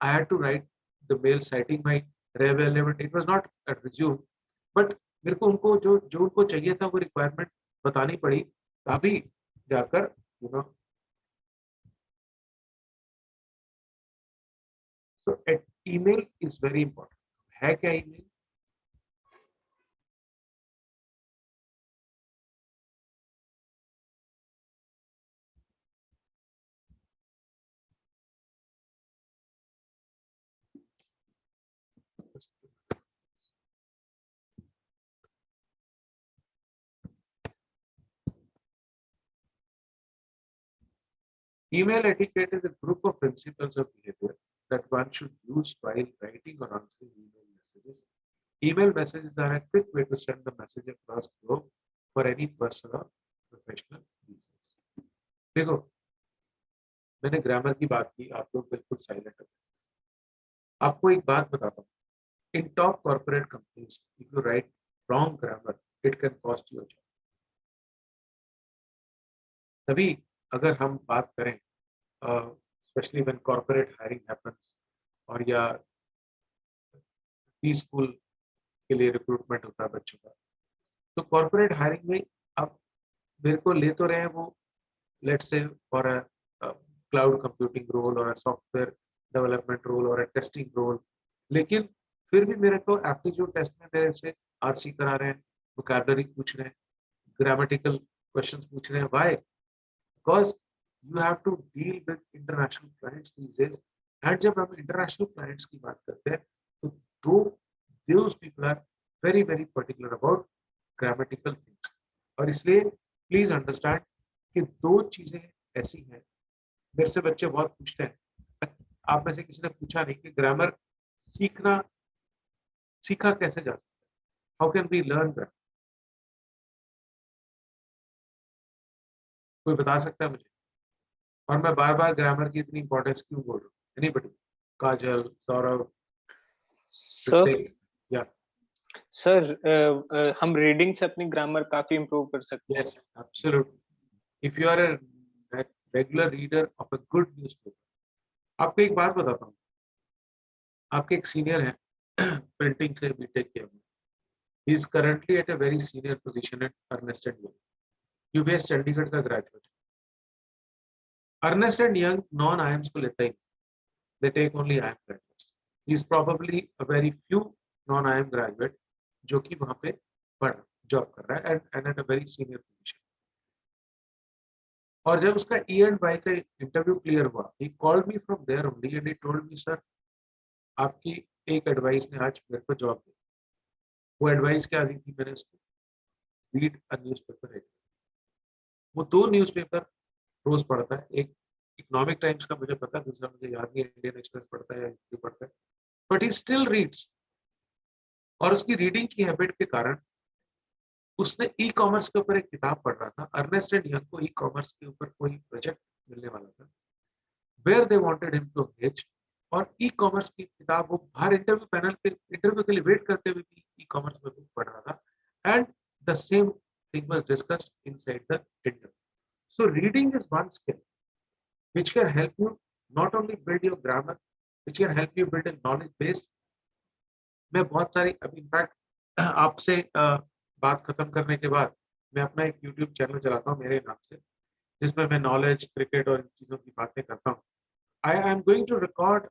I had to write the mail citing my availability. It was not a resume, but मेरे को उनको जो उनको चाहिए था वो रिक्वायरमेंट बतानी पड़ी, तभी जाकर you know. So email is very important. है क्या email? Email etiquette is a group of principles of behavior that one should use while writing or answering email messages. Email messages are a quick way to send the message across globe for any personal or professional reasons. देखो, मैंने ग्रामर की बात की, आप लोग बिल्कुल साइलेंट हो. आपको एक बात बताता हूँ. In top corporate companies, if you write wrong grammar, it can cost you a job. तभी अगर हम बात करें, especially when corporate hiring happens, और या पी स्कूल के लिए रिक्रूटमेंट होता है बच्चों का, तो कॉर्पोरेट हायरिंग में अब मेरे को ले तो रहे हैं वो, let's say for a cloud computing role और अ सॉफ्टवेयर डेवलपमेंट रोल और अ टेस्टिंग रोल, लेकिन फिर भी मेरे को एप्टीट्यूड टेस्ट में मेरे से आरसी करा रहे हैं, वोकैबुलरी पूछ रहे हैं, ग्रामेटिकल क्वेश्चंस पूछ रहे हैं. Why? Because you have to deal with international clients these days, and जब हम इंटरनेशनल क्लाइंट्स की बात करते हैं तो those people are very very particular about grammatical things. और इसलिए प्लीज अंडरस्टैंड कि दो चीजें ऐसी हैं. मेरे से बच्चे बहुत पूछते हैं, आप में से किसी ने पूछा नहीं कि ग्रामर सीखा कैसे जा सकता है, how can we learn that? कोई बता सकता है मुझे? और मैं बार बार ग्रामर की इतनी इंपॉर्टेंस क्यों बोल रहा हूँ? एनीबॉडी? काजल, सौरभ, या सर हम रीडिंग से अपनी ग्रामर काफी इम्प्रूव कर सकते हैं. Yes, absolutely. If you are a regular reader of a good newspaper, आपको एक बात बताता हूँ. आपके एक सीनियर है, प्रिंटिंग से बीटेक किया हुआ. He is currently at a very senior position at Ernst and Young. UBS Chandigarh का graduate. Ernst and Young non IIMs को लेता ही, they take only IIM graduates. He is probably a very few non IIM graduate जो कि वहाँ पे जॉब कर रहा है and at a very senior position. और जब उसका E&Y का इंटरव्यू क्लियर हुआ, he called me from there only and he told me, sir आपकी एक एडवाइस ने आज मेरे को जॉब दी. वो एडवाइस क्या दी थी मैंने उसको? Read a newspaper. वो 2 न्यूज़पेपर रोज पढ़ता है. एक इकोनॉमिक टाइम्स का मुझे पता है, दूसरा मुझे याद नहीं, इंडियन एक्सप्रेस पढ़ता है या हिंदू पढ़ता है, बट ही स्टिल रीड्स. और उसकी रीडिंग की हैबिट के कारण उसने ई कॉमर्स के ऊपर एक किताब पढ़ रहा था. अर्नेस्ट एंड यंग को ई कॉमर्स के ऊपर कोई प्रोजेक्ट मिलने वाला था, where they wanted him to engage. और ई कॉमर्स की किताब वो बाहर इंटरव्यू पैनल पे इंटरव्यू के लिए वेट करते हुए भी ई कॉमर्स में बुक पढ़ रहा था, and the same thing was discussed inside the interview. So reading is one skill which can help you not only build your grammar, which can help you build a knowledge base. मैं बहुत सारी, अभी इनफैक्ट आपसे बात खत्म करने के बाद मैं अपना एक YouTube चैनल चलाता हूँ मेरे नाम से, जिसमें मैं नॉलेज, क्रिकेट और इन चीज़ों की बातें करता हूँ. I am going to record,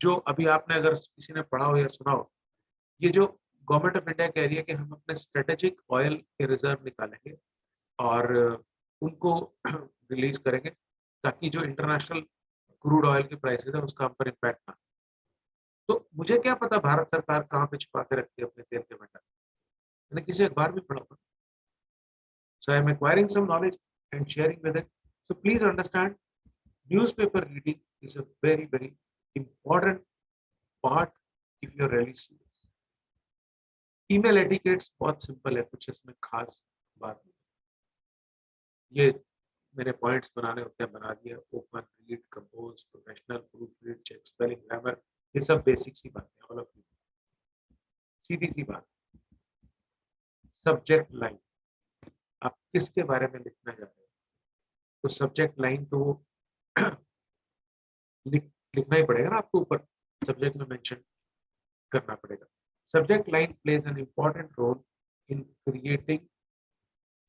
जो अभी आपने अगर किसी ने पढ़ा हो या सुना हो, ये जो गवर्नमेंट ऑफ इंडिया कह रही है कि हम अपने स्ट्रेटेजिक ऑयल के रिजर्व निकालेंगे और उनको रिलीज करेंगे ताकि जो इंटरनेशनल क्रूड ऑयल के प्राइसेस है उसका हम पर इम्पैक्ट ना. तो मुझे क्या पता भारत सरकार कहाँ पे छुपा के रखती है अपने तेल के भंडार. मैंने किसी अखबार में पढ़ा था. So I am acquiring some knowledge and sharing with it. So please understand, newspaper reading is a very very important part if you are really serious. Email etiquettes बहुत सिंपल है, कुछ इसमें खास बात नहीं. ये मेरे पॉइंट्स बनाने होते हैं, बना दिया. Open, read, compose, professional, proof read, check spelling, grammar. ये सब बेसिक सी बात है, ऑल ऑफ यू। सीधी सी बात, सब्जेक्ट लाइन, आप किसके बारे में लिखना चाह रहे हो, तो सब्जेक्ट लाइन तो वो लिखना ही पड़ेगा ना आपको, ऊपर सब्जेक्ट में मेंशन करना पड़ेगा। Subject line plays an important role in creating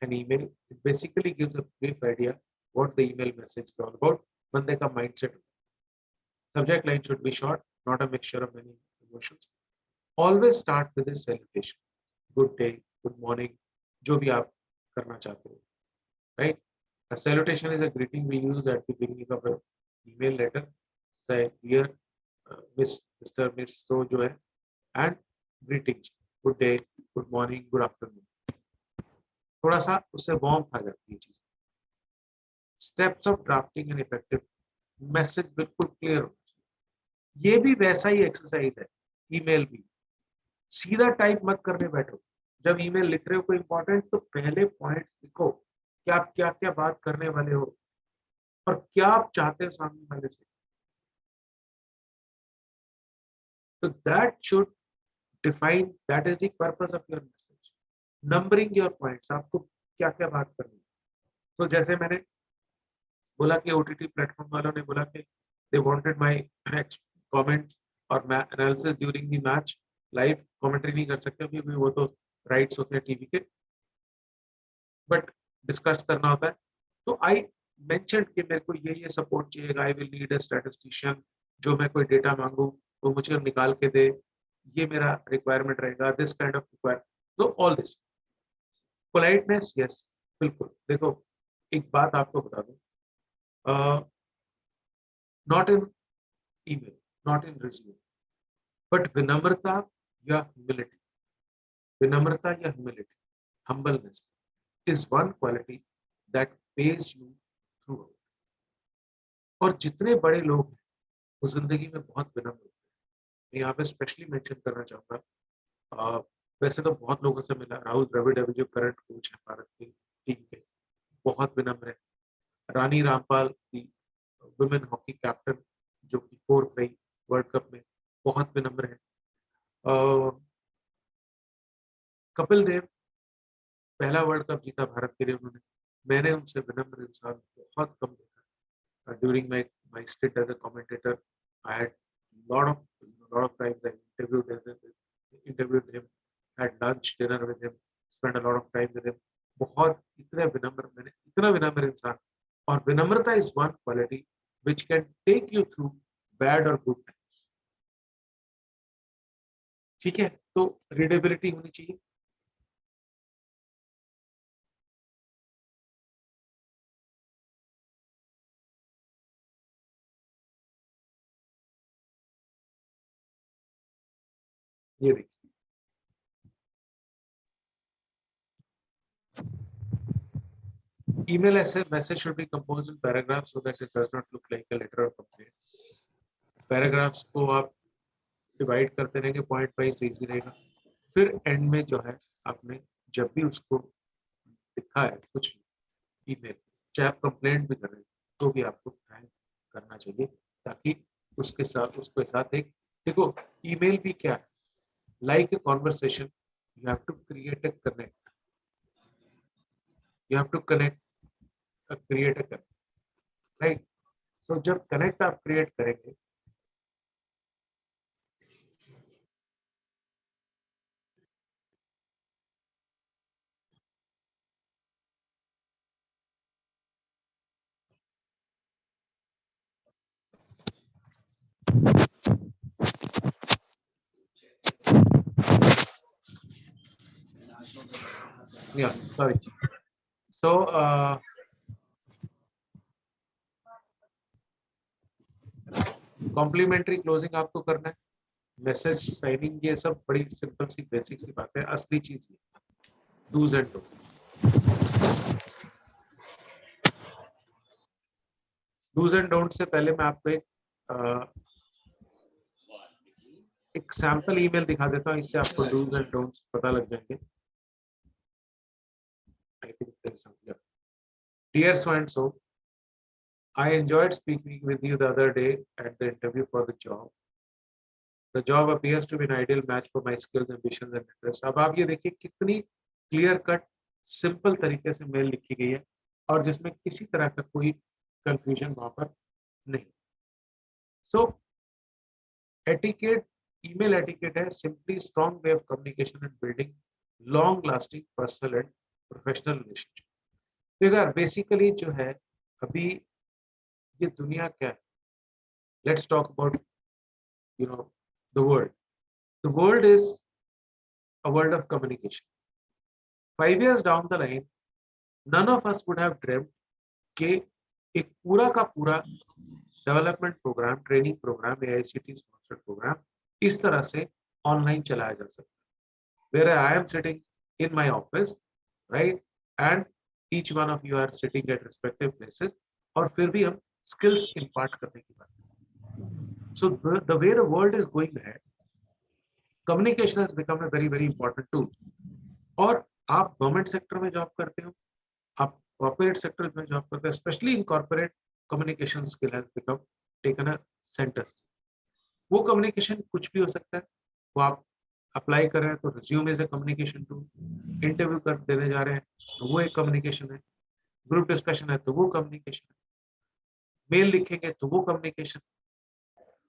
an email. It basically gives a brief idea what the email message is all about. बंदे का mindset. Subject line should be short, not a mixture of many emotions. Always start with a salutation, good day, good morning, जो भी आप करना चाहते हो, right. A salutation is a greeting we use at the beginning of an email letter. Say dear Miss, Mr. Miss, so जो है, and greetings, good day, good morning, good afternoon. थोड़ा सा उससे वार्म आ जाती है चीज। Steps of drafting an effective message बिल्कुल क्लियर होना चाहिए। ये भी वैसा ही एक्सरसाइज है, ईमेल भी। सीधा टाइप मत करने बैठो। जब ईमेल लिख रहे हो कोई इंपॉर्टेंट, तो पहले पॉइंट्स लिखो कि आप क्या क्या बात करने वाले हो और क्या आप चाहते हो सामने वाले से। तो that should define, that is the purpose of your message. Numbering your points, आपको क्या क्या बात करनी है। तो जैसे मैंने बोला कि ओटीटी प्लेटफॉर्म वालों ने बोला कि दे वांटेड माय कमेंट्स और analysis during the match. Live commentary नहीं कर सकते क्योंकि वो तो राइट्स होते हैं टीवी के, बट डिस्कस करना होता है। तो आई मेंशन कि मेरे को ये सपोर्ट चाहिए, I will need a statistician, जो मैं कोई डेटा मांगू वो मुझे निकाल के दे, ये मेरा रिक्वायरमेंट रहेगा, दिस काइंड ऑफ रिक्वायर। तो ऑल दिस पोलाइटनेस, यस बिल्कुल। देखो एक बात आपको बता दूं, not in email, not in resume, but विनम्रता या ह्यूमिलिटी, विनम्रता या humility, humbleness is one quality that pays you throughout. और जितने बड़े लोग हैं वो जिंदगी में बहुत विनम्र होते हैं। मैं यहाँ पे स्पेशली मेंशन करना चाहूंगा, वैसे तो बहुत लोगों से मिला, राहुल द्रविड़ अभी जो करंट कोच है भारत की टीम के, बहुत विनम्र है। रानी रामपाल की वुमेन हॉकी कैप्टन जो कि 4th रही वर्ल्ड कप में, बहुत विनम्र है। कपिल देव पहला वर्ल्ड कप जीता भारत के लिए उन्होंने, मैंने उनसे विनम्र इंसान बहुत कम देखा। During my stint as a commentator, I had lot of times I interviewed him, had lunch, dinner with him, spent a lot of time with him. बहुत इतने विनम्र, मैंने इतना विनम्र इंसान। और विनम्रता is one quality which can take you through bad or good times. ठीक है, तो रीडेबिलिटी होनी चाहिए। ये देखिए, email message should be composed in paragraphs so that it does not look like a letter or complaint. Paragraphs को आप डिवाइड करते रहेंगे पॉइंट वाइज, इजी रहेगा। फिर एंड में जो है आपने जब भी उसको लिखा है कुछ ईमेल, चाहे आप कंप्लेंट भी कर रहे हैं तो भी आपको थैंक करना चाहिए, ताकि उसके साथ एक, देखो ईमेल भी क्या है, like a conversation, you have to create a connect, you have to create a connect, right. So जब कनेक्ट आप क्रिएट करेंगे, yeah, sorry. So complimentary closing आपको करना है, मैसेज साइनिंग, ये सब बड़ी सिंपल सी बेसिक सी बात है। असली चीज ये dos and don't. Dos and don't से पहले मैं आपको एक सैंपल ईमेल दिखा देता हूँ, इससे आपको डूज एंड डोंट्स पता लग जाएंगे। I think there's something up. Dear so and so, I enjoyed speaking with you the other day at the interview for the job. The job appears to be an ideal match for my skills ambitions and interest. अब आप ये देखिए कितनी क्लियर कट सिंपल तरीके से मेल लिखी गई है और जिसमें किसी तरह का कोई कंफ्यूजन वहां पर नहीं। सो एटिकेट, ईमेल एटिकेट है simply strong way of communication and building long lasting personal and professional relationship. Figure basically जो है अभी ये दुनिया क्या है, let's talk about you know the world. The world is a world of communication. 5 years down the line, none of us would have dreamt कि एक पूरा का पूरा development programme, training programme, AICTE sponsored programme इस तरह से ऑनलाइन चलाया जा सकता है। Where I am sitting in my office, right, and each one of you are sitting at respective places, और फिर भी हम skills impart करने की बात करते हैं। So the way the world is going ahead, communication has become a very very important tool। और आप गवर्नमेंट सेक्टर में जॉब करते हो, आप कॉर्पोरेट सेक्टर में जॉब करते हैं, specially in corporate communication skill has become taken a centre. वो कम्युनिकेशन कुछ भी हो सकता है। वो आप अप्लाई कर रहे हैं तो resume is a communication tool, interview कर देने जा रहे हैं तो वो एक कम्युनिकेशन है, ग्रुप डिस्कशन है तो वो कम्युनिकेशन है, मेल लिखेंगे तो वो कम्युनिकेशन,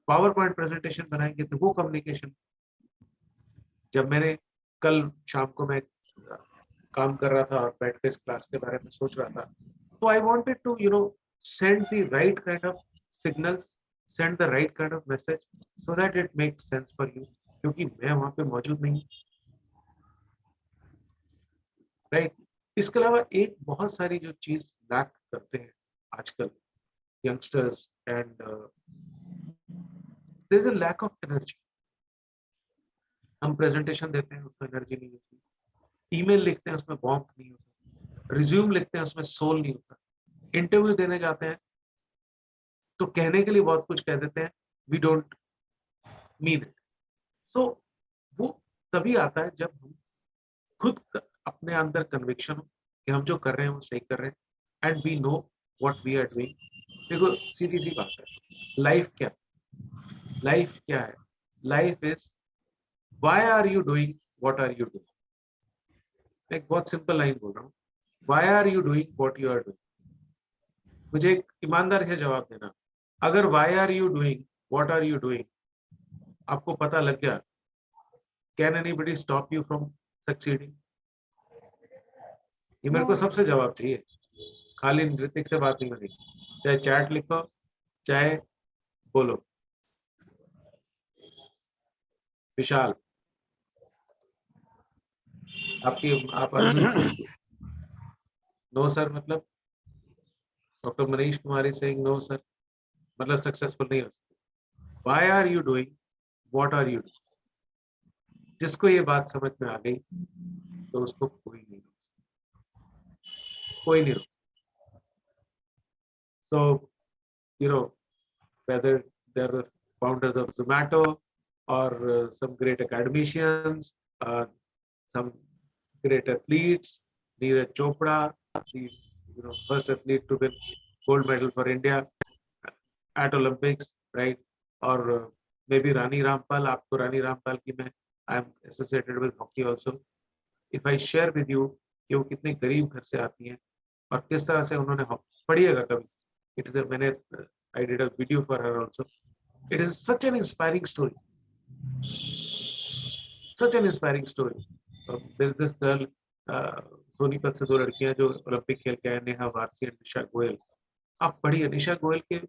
पावर पॉइंट प्रेजेंटेशन बनाएंगे तो वो कम्युनिकेशन। जब मैंने कल शाम को मैं काम कर रहा था और बैठ के इस क्लास के बारे में सोच रहा था, तो I wanted to send the right kind of signals, send the right kind of message so that it makes sense for you, क्योंकि मैं वहां पे मौजूद नहीं, राइट। इसके अलावा एक बहुत सारी जो चीज लैक करते हैं आजकल youngsters and there is a lack of energy. हम प्रेजेंटेशन देते हैं उसमें एनर्जी नहीं होती, ईमेल लिखते हैं उसमें वार्मथ नहीं होता, रिज्यूम लिखते हैं उसमें सोल नहीं होता, इंटरव्यू देने जाते हैं तो कहने के लिए बहुत कुछ कह देते हैं, वी डोंट मीन इट। सो वो तभी आता है जब हम खुद अपने अंदर कन्विक्शन हो कि हम जो कर रहे हैं वो सही कर रहे हैं, and we know what we are doing. देखो सीधी सी बात है, लाइफ क्या है? Life is why are you doing what are you doing. एक बहुत सिंपल लाइन बोल रहा हूँ, why are you doing what you are doing. मुझे एक ईमानदार से जवाब देना, अगर why are you doing what are you doing आपको पता लग गया, can anybody stop you from succeeding? ये मेरे को सबसे जवाब चाहिए, खाली ऋतिक से बात नहीं बनेगी। चाहे चैट लिखो चाहे बोलो। विशाल आपकी आप नो सर मतलब doctor Manish Kumari saying no sir मतलब सक्सेसफुल नहीं हो सकते। Why are you doing what are you doing, जिसको ये बात समझ में आ गई तो उसको कोई नहीं रोक। So, whether they're the founders of Zomato or some great academicians, some great athletes, Neeraj Chopra, the first athlete to win gold medal for India at Olympics, right? Or maybe Rani Rampal. आपको Rani Rampal की मैं I am associated with hockey also. If I share with you कि वो कितने गरीब घर से आती हैं और किस तरह से उन्होंने पढ़िएगा कभी, it is मैंने I did a video for her also. It is such an inspiring story. Such an inspiring story. There is this girl, Sonipat से 2 लड़कियां जो ओलंपिक खेल के आए, नेहा वारसी एंड निशा गोयल। आप पढ़िए निशा गोयल के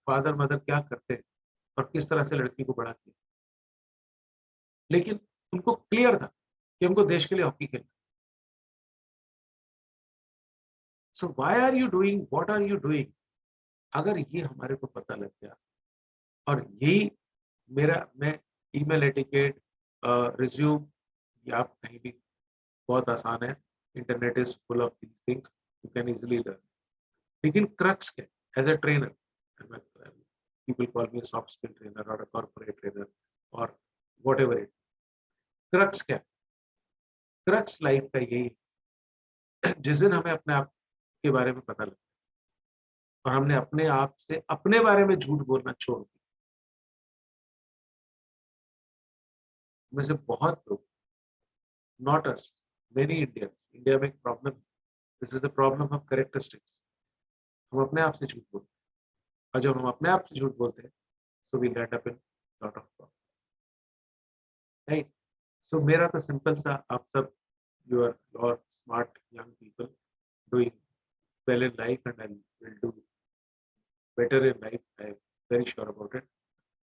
फादर मदर क्या करते हैं और किस तरह से लड़की को बढ़ाती है, लेकिन उनको क्लियर था कि हमको देश के लिए हॉकी खेलना। So why are you doing what are you doing, अगर ये हमारे को पता लग गया, और यही मैं ईमेल एटिकेट, रिज्यूम, या आप कहीं भी बहुत आसान है, internet is full of these things, you can easily learn. लेकिन क्रक्स क्या, as a trainer, people call me soft skill trainer और अ कॉर्पोरेट ट्रेनर और व्हाटएवर इट, क्रक्स क्या, क्रक्स लाइफ का यही है, जिस दिन हमें अपने आप के बारे में पता लगा और हमने अपने आप से अपने बारे में झूठ बोलना छोड़ दिया, में से बहुत लोग, not us, many Indians, India में एक problem, this is the problem of characteristics, हम अपने आप से झूठ बोलते हैं, और जब हम अपने आप से झूठ बोलते हैं so we end up in lot of problem, right? So मेरा तो सिंपल सा, आप सब यू आर और smart young people doing well in life and I will do better in life, I am very sure about it.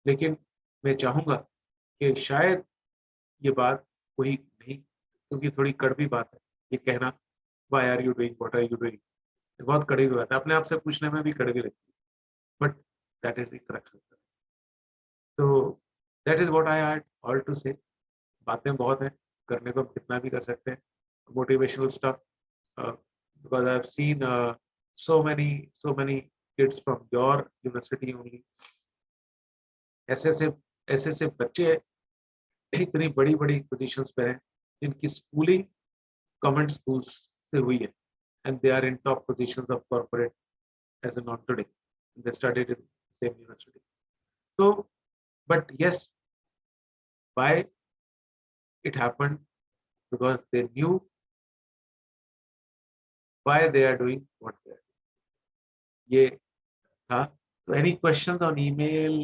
लेकिन मैं चाहूँगा कि शायद ये बात कोई नहीं, क्योंकि थोड़ी कड़वी बात है ये कहना, why are you doing, what are you doing, बहुत कड़वी बात है, अपने आप से पूछने में भी कड़वी लगती है, but that is the crux of it. तो that is what I had all to say. बातें बहुत हैं, करने को कितना भी कर सकते हैं, motivational stuff, because I have seen so many kids from your university only, ऐसे से बच्चे इतनी बड़ी बड़ी पोजीशंस पे हैं जिनकी स्कूलिंग गवर्नमेंट स्कूल्स से हुई है, and they are in top positions of corporate as an on today. They studied in the same university. So, but yes, why it happened? Because they knew why they are doing what they are doing. ये था. So any questions on email,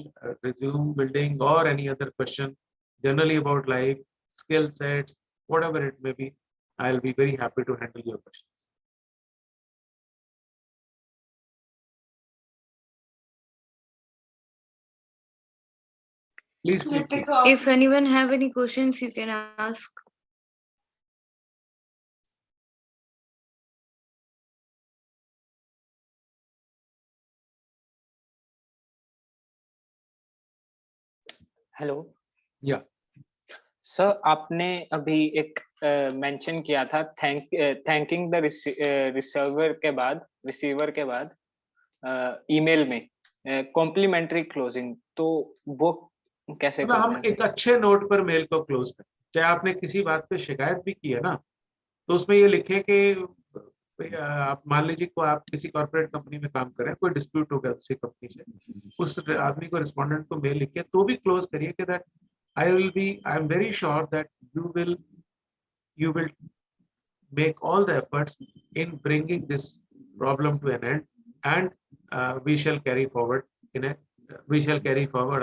resume building, or any other question generally about life, skill sets, whatever it may be, I'll be very happy to handle your questions. Please feel free. If anyone have any questions, you can ask. Hello Yeah. Sir, आपने अभी एक मेंशन किया था थैंकिंग द रिसीवर के बाद ईमेल में कॉम्प्लीमेंट्री क्लोजिंग, तो वो कैसे मतलब करते हम हैं? एक अच्छे नोट पर मेल को क्लोज करें। चाहे आपने किसी बात पे शिकायत भी की है ना, तो उसमें ये लिखे कि आप मान लीजिए को आप किसी कॉर्पोरेट कंपनी में काम कर रहे हैं, कोई डिस्प्यूट हो गया उसी कंपनी से, उस आदमी को, रिस्पोंडेंट को मेल लिखे तो भी क्लोज करिए कि that I am very sure that you will make all the efforts in bringing this problem to an end, and we shall carry forward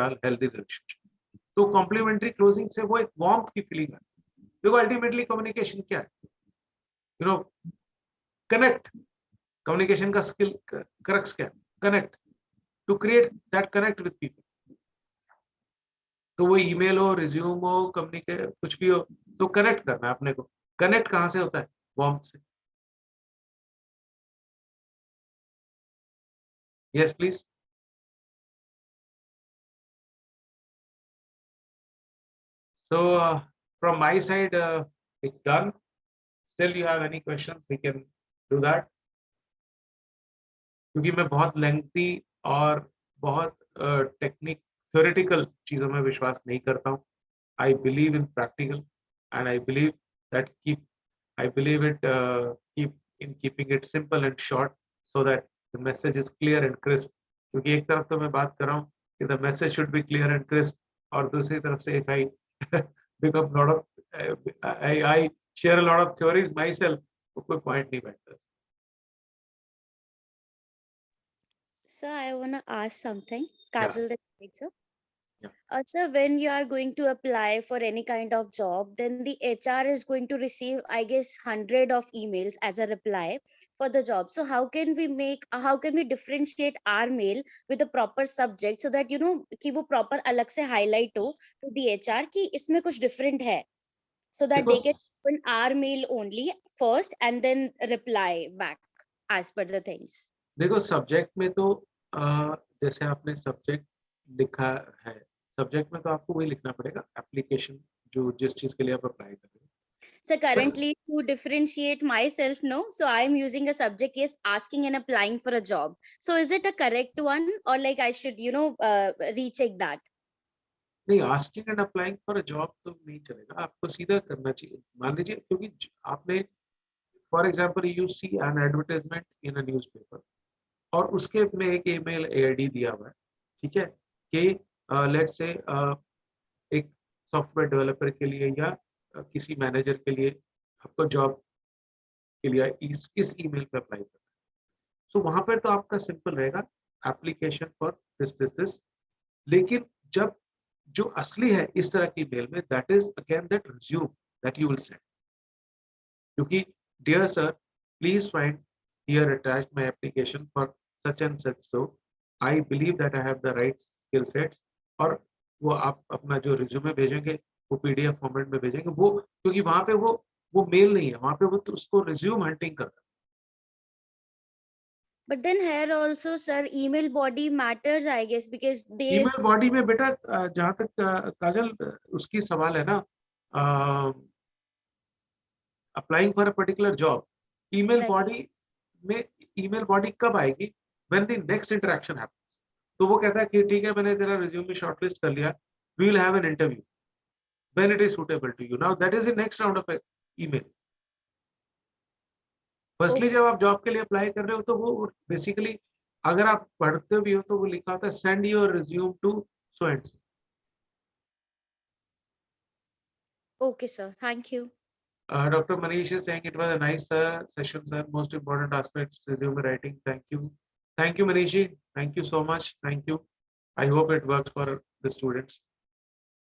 our healthy relationship. तो कॉम्प्लीमेंट्री क्लोजिंग से वो एक वार्मथ की फीलिंग है। देखो अल्टीमेटली कम्युनिकेशन क्या है, यू नो, कनेक्ट। कम्युनिकेशन का स्किल क्रक्स क्या है? Connect, to create that connect with people. तो वो ईमेल हो, रिज्यूम हो, कम्युनिकेट कुछ भी हो, तो कनेक्ट करना है अपने को। कनेक्ट कहाँ से होता है? वार्मथ से। Yes please. So from my side, it's done. Still you have any questions, we can do that. क्योंकि मैं बहुत लेंथी और बहुत टेक्निक थ्योरेटिकल चीजों में विश्वास नहीं करता हूँ। I believe in practical, and I believe that keeping it simple and short, so that the message is clear and crisp. क्योंकि एक तरफ तो मैं बात कर रहा हूँ कि the message should be clear and crisp, और दूसरी तरफ से if I become lot of I share a lot of theories myself, तो कोई point नहीं बैठता। So I want to ask something. Yeah. Kajal, the colleague, sir. Yeah. So when you are going to apply for any kind of job, then the HR is going to receive, I guess, 100 of emails as a reply for the job. So how can we differentiate our mail with the proper subject so that कि वो proper अलग से highlight हो to the HR कि इसमें कुछ different है, so that they can open our mail only first and then reply back as per the things. देखो सब्जेक्ट में तो जैसे आपने सब्जेक्ट लिखा है, सब्जेक्ट में तो आपको वही लिखना पड़ेगा, एप्लीकेशन जो जिस चीज के लिए आप अप्लाई कर रहे हो। So currently, to differentiate myself, no, so I am using a subject, yes, asking and applying for a job. So is it a correct one, or like I should recheck that? नहीं, asking and applying for a job तो नहीं चलेगा, आपको सीधा करना चाहिए। मान लीजिए क्योंकि आपने for example you see an advertisement in a newspaper, और उसके में एक ईमेल आईडी दिया हुआ है, ठीक है, कि लेट्स से एक सॉफ्टवेयर डेवलपर के लिए या किसी मैनेजर के लिए आपको जॉब के लिए इस ईमेल पे अप्लाई करना है। सो वहां पर तो आपका सिंपल रहेगा एप्लीकेशन फॉर दिस, लेकिन जब जो असली है इस तरह की मेल में, that is again that resume that you will send, क्योंकि dear sir please find here attached my application for such and such, so I believe that I have the right skill sets, और वो आप अपना जो रिज्यूमे भेजेंगे वो पीडीएफ फॉर्मेट में भेजेंगे, वो क्योंकि वहां पे वो मेल नहीं है, वहां पे वो तो उसको रिज्यूम हंटिंग करता है। But then here also, sir, email body matters, I guess, because they email body में बेटा जहां तक काजल उसकी सवाल है ना, applying for a particular job, email Right. Body में ईमेल बॉडी कब आएगी, when the next interaction happens. तो वो कहता है कि ठीक है मैंने तेरा रिज्यूमे शॉर्टलिस्ट कर लिया, we will have an interview when it is suitable to you, now that is the next round of email. Firstly Okay. जब आप जॉब के लिए अप्लाई कर रहे हो तो वो बेसिकली अगर आप पढ़ते भी हो तो वो लिखा होता है send your resume to so and so. Okay, sir. Thank you. Dr. Manish is saying it was a nice session, sir. Most important aspects, resume writing. Thank you. Thank you, Manishi. Thank you so much. Thank you. I hope it works for the students.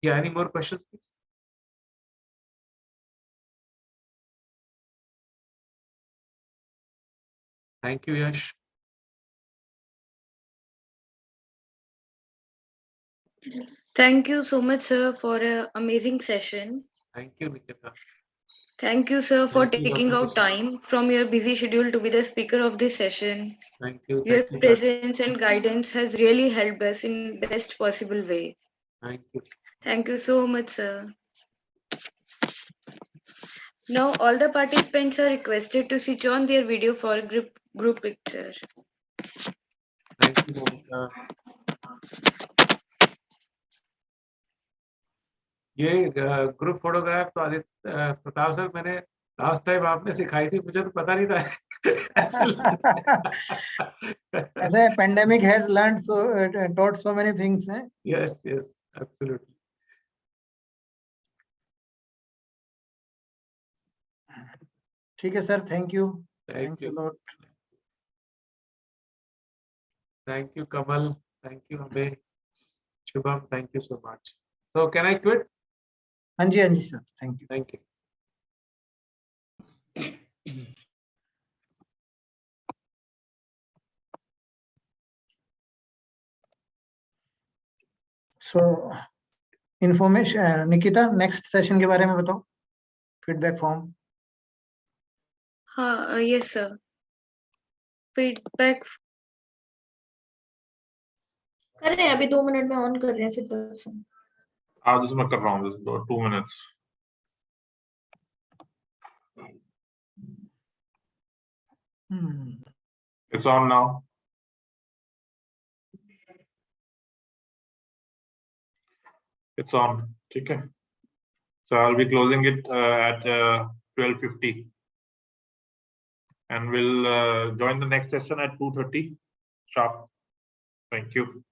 Yeah, any more questions, please? Thank you, Yash. Thank you so much, sir, for an amazing session. Thank you, Nikita. Thank you, sir, for Thank you, taking Dr. out time from your busy schedule to be the speaker of this session. Thank you. Your Thank you, presence and guidance has really helped us in best possible way. Thank you. Thank you so much, sir. Now all the participants are requested to switch on their video for a group picture. Thank you, Monica. ये ग्रुप फोटोग्राफ तो आदित्य प्रताप सर मैंने लास्ट टाइम आपने सिखाई थी, मुझे तो पता नहीं था। ऐसे pandemic has learned taught so many things, eh? Yes, yes, absolutely. ठीक है sir, thank you. Thank Thanks you. a lot. Thank you, Kamal. Thank you, Abhay. Shubham, thank you so much. So can I quit? हाँ जी sir, thank you. Thank you. So information, Nikita next session के बारे में बताओ, feedback form. हाँ, yes sir. Feedback. कर रहे हैं अभी 2 मिनट में ऑन कर रहे हैं फीडबैक फॉर्म। हाँ जिसमें कर रहा हूँ, 2 minutes. It's on now. It's on. Okay. So I'll be closing it at 12:50, and we'll join the next session at 2:30 sharp. Thank you.